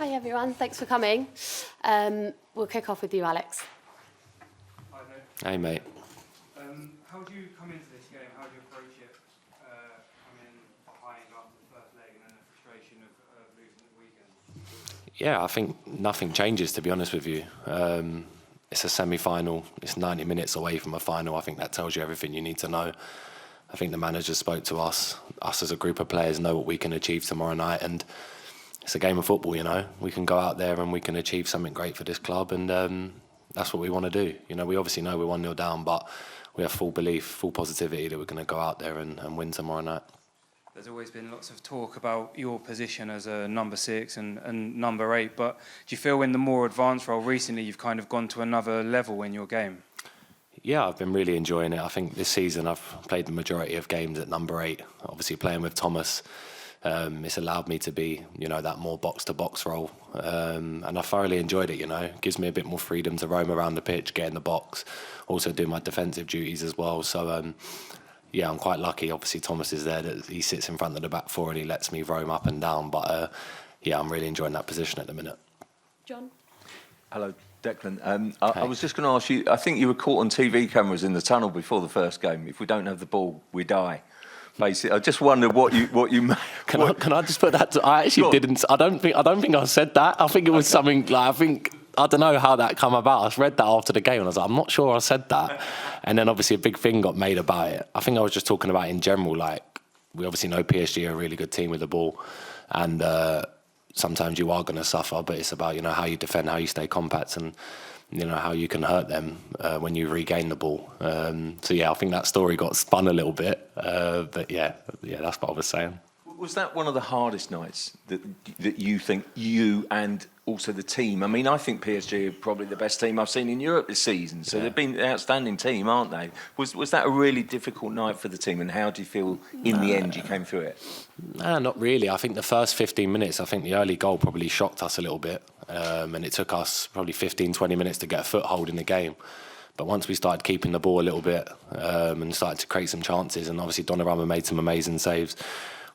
Hi everyone, thanks for coming. We'll kick off with you, Alex. Hi, Hey, mate. how do you come into this game? How do you approach it? Coming behind after the first leg and then the frustration of losing at the weekend? Yeah, I think nothing changes, to be honest with you. It's a semi-final. It's 90 minutes away from a final. I think that tells you everything you need to know. I think the manager spoke to us. Us as a group of players know what we can achieve tomorrow night, and it's a game of football, you know. We can go out there and we can achieve something great for this club, and that's what we want to do. You know, we obviously know we're 1-0 down, but we have full belief, full positivity that we're going to go out there and win tomorrow night. There's always been lots of talk about your position as a number 6 and number 8, but do you feel in the more advanced role recently you've kind of gone to another level in your game? Yeah, I've been really enjoying it. I think this season I've played the majority of games at number 8. Obviously playing with Thomas, it's allowed me to be, you know, that more box-to-box role. And I thoroughly enjoyed it, you know. It gives me a bit more freedom to roam around the pitch, get in the box, also do my defensive duties as well. So, yeah, I'm quite lucky. Obviously, Thomas is there. That he sits in front of the back four and he lets me roam up and down. But, yeah, I'm really enjoying that position at the minute. John? Hello, Declan. I was just going to ask you, I think you were caught on TV cameras in the tunnel before the first game. If we don't have the ball, we die. Basically, I just wondered what you Can I just put that to, I actually didn't. I don't think I said that. I think it was something like, I don't know how that come about. I read that after the game and I was like, I'm not sure I said that. And then obviously a big thing got made about it. I think I was just talking about in general, like, we obviously know PSG are a really good team with the ball, and sometimes you are going to suffer, but it's about, you know, how you defend, how you stay compact, and, you know, how you can hurt them when you regain the ball. So yeah, I think that story got spun a little bit, but yeah, that's what I was saying. Was that one of the hardest nights that you think you and also the team? I mean, I think PSG are probably the best team I've seen in Europe this season. So they've been an outstanding team, aren't they? Was that a really difficult night for the team? And how do you feel in the end you came through it? No, not really. I think the first 15 minutes, I think the early goal probably shocked us a little bit. And it took us probably 15, 20 minutes to get a foothold in the game. But once we started keeping the ball a little bit and started to create some chances, and obviously Donnarumma made some amazing saves,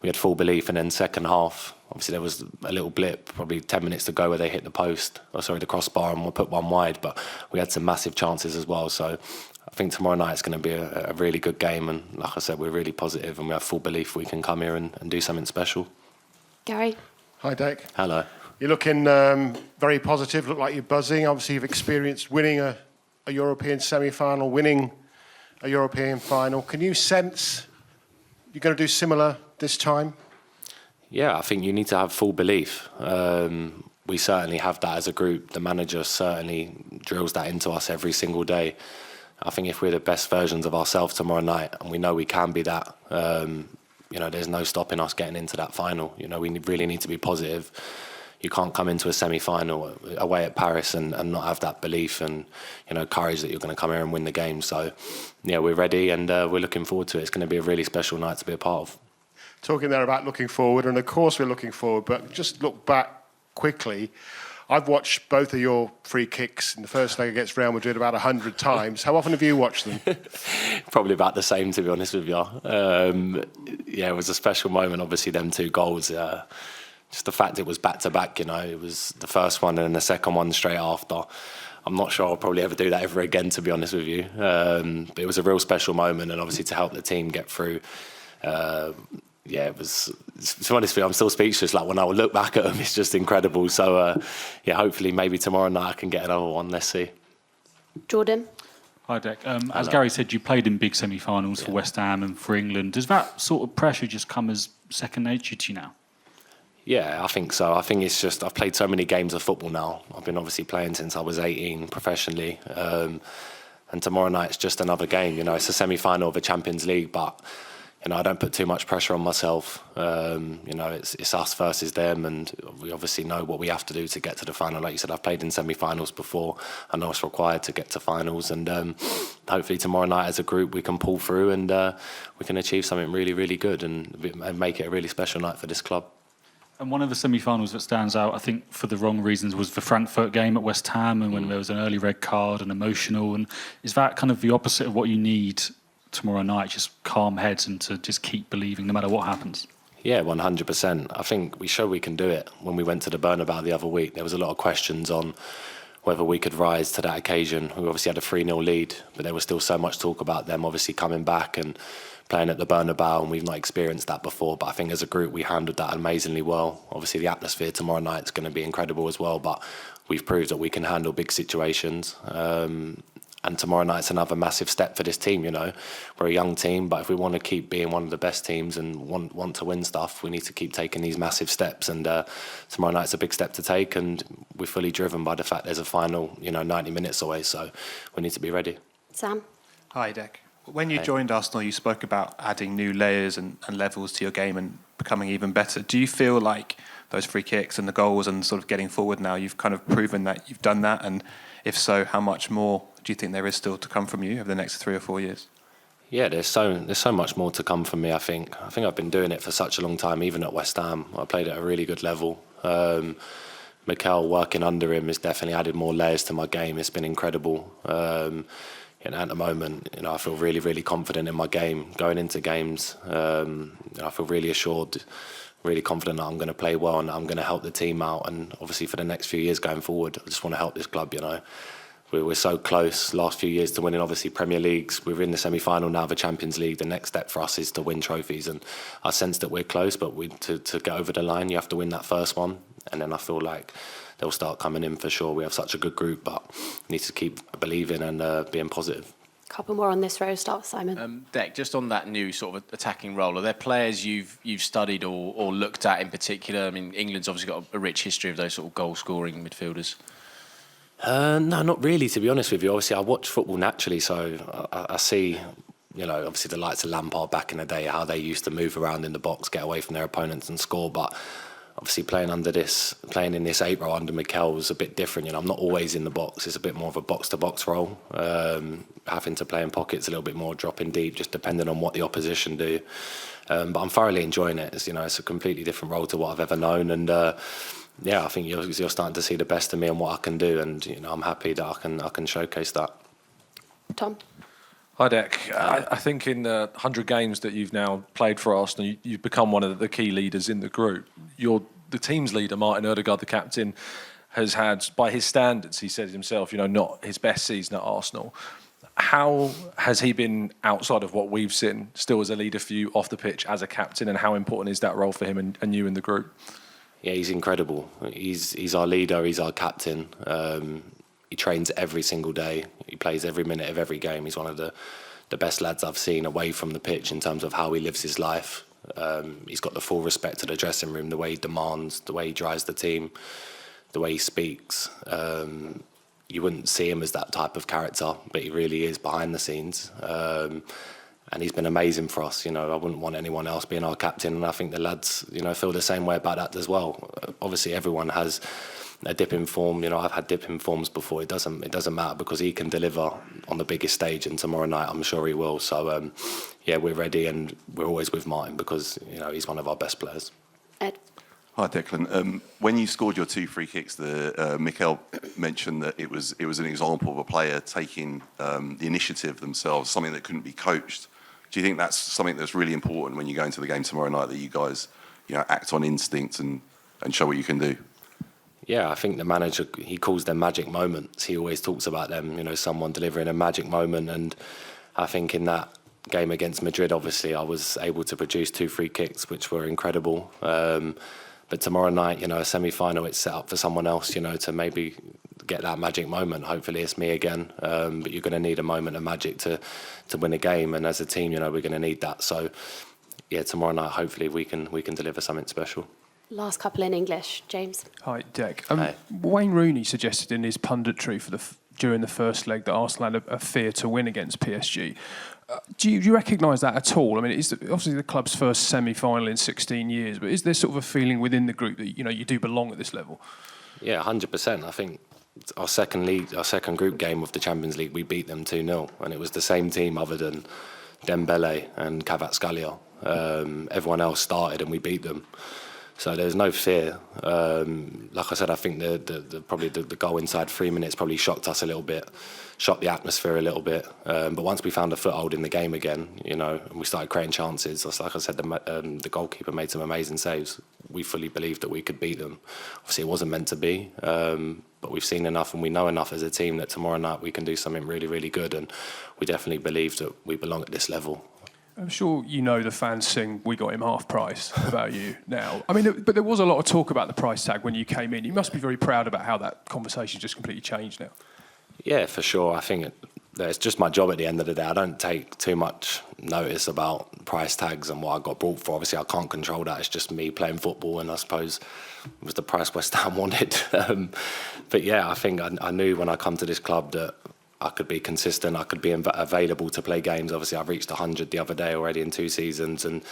we had full belief. And then second half, obviously there was a little blip, probably 10 minutes to go, where they hit the crossbar, and we'll put one wide. But we had some massive chances as well. So I think tomorrow night it's going to be a really good game. And like I said, we're really positive and we have full belief we can come here and do something special. Gary? Hi, Dec. Hello. You're looking very positive, look like you're buzzing. Obviously, you've experienced winning a European semi-final, winning a European final. Can you sense you're going to do similar this time? Yeah, I think you need to have full belief. We certainly have that as a group. The manager certainly drills that into us every single day. I think if we're the best versions of ourselves tomorrow night, and we know we can be that, you know, there's no stopping us getting into that final. You know, we really need to be positive. You can't come into a semi-final away at Paris and not have that belief and, you know, courage that you're going to come here and win the game. So, yeah, we're ready and we're looking forward to it. It's going to be a really special night to be a part of. Talking there about looking forward, and of course we're looking forward, but just look back quickly. I've watched both of your free kicks in the first leg against Real Madrid about 100 times. How often have you watched them? Probably about the same, to be honest with you. Yeah, it was a special moment, obviously, them 2 goals. Just the fact it was back-to-back, you know, it was the first one and then the second one straight after. I'm not sure I'll probably ever do that ever again, to be honest with you. But it was a real special moment, and obviously to help the team get through. Yeah, it was, to be honest with you, I'm still speechless. Like, when I look back at them, it's just incredible. So, yeah, hopefully maybe tomorrow night I can get another one. Let's see. Jordan? Hi, Dec. As Gary said, you played in big semi-finals for West Ham and for England. Does that sort of pressure just come as second nature to you now? Yeah, I think so. I think it's just, I've played so many games of football now. I've been obviously playing since I was 18 professionally. And tomorrow night it's just another game. You know, it's a semi-final of a Champions League, but, you know, I don't put too much pressure on myself. You know, it's us versus them, and we obviously know what we have to do to get to the final. Like you said, I've played in semi-finals before. I know it's required to get to finals, and hopefully tomorrow night as a group we can pull through and we can achieve something really, really good and make it a really special night for this club. And one of the semi-finals that stands out, I think, for the wrong reasons, was the Frankfurt game at West Ham, and when there was an early red card and emotional. And is that kind of the opposite of what you need tomorrow night? Just calm heads and to just keep believing no matter what happens? Yeah, 100%. I think we showed we can do it when we went to the Bernabéu the other week. There was a lot of questions on whether we could rise to that occasion. We obviously had a 3-0 lead, but there was still so much talk about them obviously coming back and playing at the Bernabéu, and we've not experienced that before. But I think as a group, we handled that amazingly well. Obviously, the atmosphere tomorrow night is going to be incredible as well, but we've proved that we can handle big situations. And tomorrow night's another massive step for this team, you know. We're a young team, but if we want to keep being one of the best teams and want to win stuff, we need to keep taking these massive steps. And tomorrow night's a big step to take, and we're fully driven by the fact there's a final, 90 minutes away, so we need to be ready. Sam? Hi, Dec. When you joined Arsenal, you spoke about adding new layers and levels to your game and becoming even better. Do you feel like those free kicks and the goals and sort of getting forward now, you've kind of proven that you've done that? And if so, how much more do you think there is still to come from you over the next 3 or 4 years? Yeah, there's so much more to come from me, I think. I think I've been doing it for such a long time, even at West Ham. I played at a really good level. Mikel, working under him, has definitely added more layers to my game. It's been incredible. At the moment, I feel really, really confident in my game going into games. I feel really assured, really confident that I'm going to play well and I'm going to help the team out. And obviously for the next few years going forward, I just want to help this club, We're so close last few years to winning, obviously, Premier Leagues. We're in the semi-final now of the Champions League. The next step for us is to win trophies. And I sense that we're close, but to get over the line, you have to win that first one. And then I feel like they'll start coming in for sure. We have such a good group, but we need to keep believing and being positive. Couple more on this row. Start with Simon. Dec, just on that new sort of attacking role, are there players you've studied or looked at in particular? I mean, England's obviously got a rich history of those sort of goal-scoring midfielders. No, not really, to be honest with you. Obviously, I watch football naturally, so I see, obviously the likes of Lampard back in the day, how they used to move around in the box, get away from their opponents and score. But obviously playing in this 8 role under Mikel was a bit different. I'm not always in the box. It's a bit more of a box-to-box role. Having to play in pockets a little bit more, dropping deep, just depending on what the opposition do. But I'm thoroughly enjoying it. It's a completely different role to what I've ever known. And I think you're starting to see the best of me and what I can do. And I'm happy that I can showcase that. Tom? Hi, Dec. I think in the 100 games that you've now played for Arsenal, you've become one of the key leaders in the group. You're the team's leader, Martin Ødegaard, the captain, has had, by his standards, he said himself, not his best season at Arsenal. How has he been, outside of what we've seen, still as a leader for you off the pitch as a captain, and how important is that role for him and you in the group? Yeah, he's incredible. He's our leader, he's our captain. He trains every single day. He plays every minute of every game. He's one of the best lads I've seen away from the pitch in terms of how he lives his life. He's got the full respect to the dressing room, the way he demands, the way he drives the team, the way he speaks. You wouldn't see him as that type of character, but he really is behind the scenes. And he's been amazing for us. I wouldn't want anyone else being our captain, and I think the lads, feel the same way about that as well. Obviously, everyone has a dip in form. I've had dip in forms before. It doesn't matter because he can deliver on the biggest stage, and tomorrow night I'm sure he will. So we're ready, and we're always with Martin because he's one of our best players. Ed? Hi, Declan. When you scored your 2 free kicks, Mikel mentioned that it was an example of a player taking the initiative themselves, something that couldn't be coached. Do you think that's something that's really important when you go into the game tomorrow night, that you guys act on instinct and show what you can do? Yeah, I think the manager, he calls them magic moments. He always talks about them, someone delivering a magic moment. And I think in that game against Madrid, obviously, I was able to produce 2 free kicks, which were incredible. But tomorrow night, a semi-final, it's set up for someone else, to maybe get that magic moment. Hopefully it's me again. But you're going to need a moment of magic to win a game. And as a team, we're going to need that. So, yeah, tomorrow night, hopefully we can deliver something special. Last couple in English. James? Hi, Dec. Hey. Wayne Rooney suggested in his punditry during the first leg that Arsenal had a fear to win against PSG. Do you recognise that at all? I mean, it's obviously the club's first semi-final in 16 years, but is there sort of a feeling within the group that you do belong at this level? Yeah, 100%. I think our second group game of the Champions League, we beat them 2-0, and it was the same team other than Dembele and Kvaratskhelia. Everyone else started, and we beat them. So there's no fear. Like I said, I think the goal inside 3 minutes probably shocked us a little bit, shocked the atmosphere a little bit. But once we found a foothold in the game again, and we started creating chances, like I said, the goalkeeper made some amazing saves. We fully believed that we could beat them. Obviously, it wasn't meant to be, but we've seen enough and we know enough as a team that tomorrow night we can do something really, really good. And we definitely believe that we belong at this level. I'm sure you know the fans sing "We got him half price" about you now. I mean, but there was a lot of talk about the price tag when you came in. You must be very proud about how that conversation just completely changed now. Yeah, for sure. I think it's just my job at the end of the day. I don't take too much notice about price tags and what I got brought for. Obviously, I can't control that. It's just me playing football, and I suppose it was the price West Ham wanted. But yeah, I think I knew when I come to this club that I could be consistent, I could be available to play games. Obviously, I've reached 100 the other day already in 2 seasons, and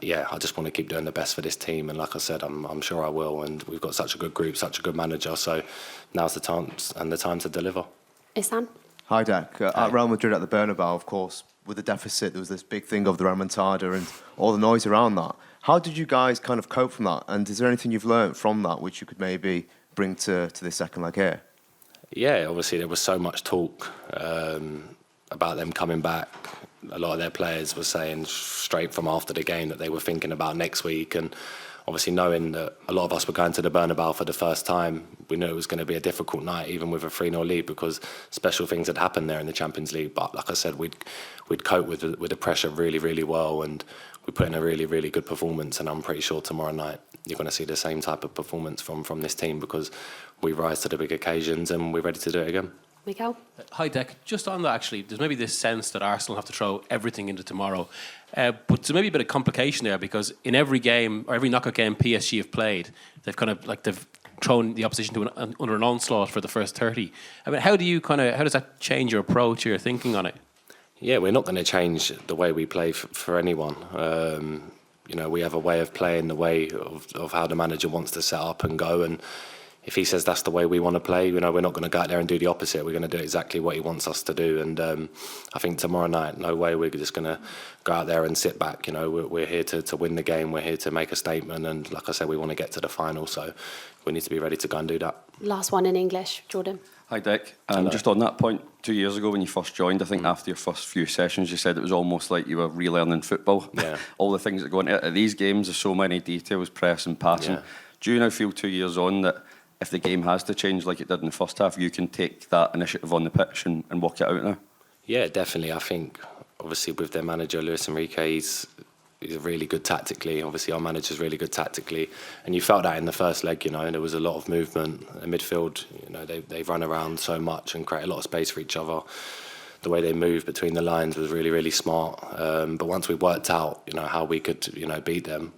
yeah, I just want to keep doing the best for this team. And like I said, I'm sure I will. And we've got such a good group, such a good manager. So now's the time to deliver. Ihsan? Hi, Dak. At Real Madrid at the Bernabéu, of course, with the deficit, there was this big thing of the remontada and all the noise around that. How did you guys kind of cope from that? And is there anything you've learned from that which you could maybe bring to this second leg here? Yeah, obviously there was so much talk about them coming back. A lot of their players were saying straight from after the game that they were thinking about next week, and obviously knowing that a lot of us were going to the Bernabéu for the first time, we knew it was going to be a difficult night, even with a 3-0 lead, because special things had happened there in the Champions League. But like I said, we'd cope with the pressure really, really well, and we put in a really, really good performance. And I'm pretty sure tomorrow night you're going to see the same type of performance from this team, because we rise to the big occasions and we're ready to do it again. Miguel? Hi, Dec. Just on that, actually, there's maybe this sense that Arsenal have to throw everything into tomorrow. But there's maybe a bit of complication there, because in every game, or every knockout game PSG have played, they've thrown the opposition under an onslaught for the first 30. I mean, how does that change your approach or your thinking on it? Yeah, we're not going to change the way we play for anyone. We have a way of playing, the way of how the manager wants to set up and go, and if he says that's the way we want to play, we're not going to go out there and do the opposite. We're going to do exactly what he wants us to do. And I think tomorrow night, no way we're just going to go out there and sit back. We're here to win the game. We're here to make a statement. And like I said, we want to get to the final. So we need to be ready to go and do that. Last one in English, Jordan. Hi, Dick. Just on that point, 2 years ago when you first joined, I think after your first few sessions, you said it was almost like you were relearning football. Yeah. All the things that go into these games, there's so many details, press and passing. Yeah. Do you now feel 2 years on that if the game has to change like it did in the first half, you can take that initiative on the pitch and work it out now? Yeah, definitely. I think, obviously, with their manager, Luis Enrique, he's really good tactically. Obviously, our manager's really good tactically. And you felt that in the first leg, there was a lot of movement. In midfield, they run around so much and create a lot of space for each other. The way they moved between the lines was really, really smart. But once we worked out, how we could, beat them,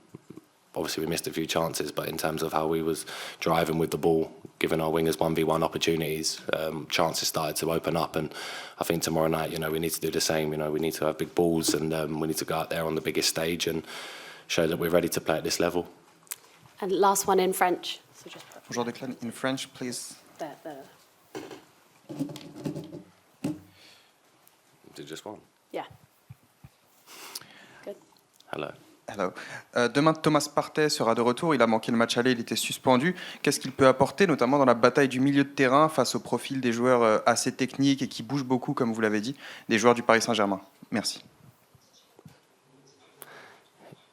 obviously we missed a few chances, but in terms of how we was driving with the ball, giving our wingers 1v1 opportunities, chances started to open up. And I think tomorrow night, we need to do the same. We need to have big balls, and we need to go out there on the biggest stage and show that we're ready to play at this level. And last one in French. So just Bonjour, Declan. In French, please. There. Do just one. Yeah. Good. Hello. Hello. Demain, Thomas Partey sera de retour. Il a manqué le match aller, il était suspendu. Qu'est-ce qu'il peut apporter, notamment dans la bataille du milieu de terrain, face au profil des joueurs assez techniques et qui bougent beaucoup, comme vous l'avez dit, des joueurs du Paris Saint-Germain? Merci.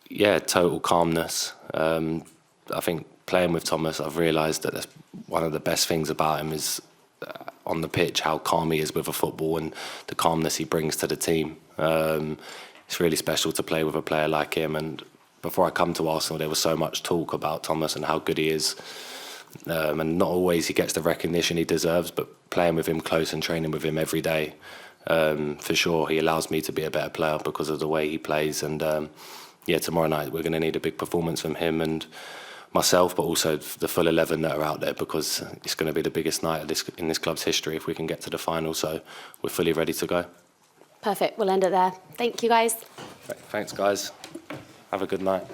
Yeah, total calmness. I think playing with Thomas, I've realised that that's one of the best things about him is on the pitch, how calm he is with a football and the calmness he brings to the team. It's really special to play with a player like him. And before I come to Arsenal, there was so much talk about Thomas and how good he is. And not always he gets the recognition he deserves, but playing with him close and training with him every day, for sure, he allows me to be a better player because of the way he plays. And tomorrow night we're going to need a big performance from him and myself, but also the full 11 that are out there, because it's going to be the biggest night in this club's history if we can get to the final. So we're fully ready to go. Perfect. We'll end it there. Thank you, guys. Thanks, guys. Have a good night.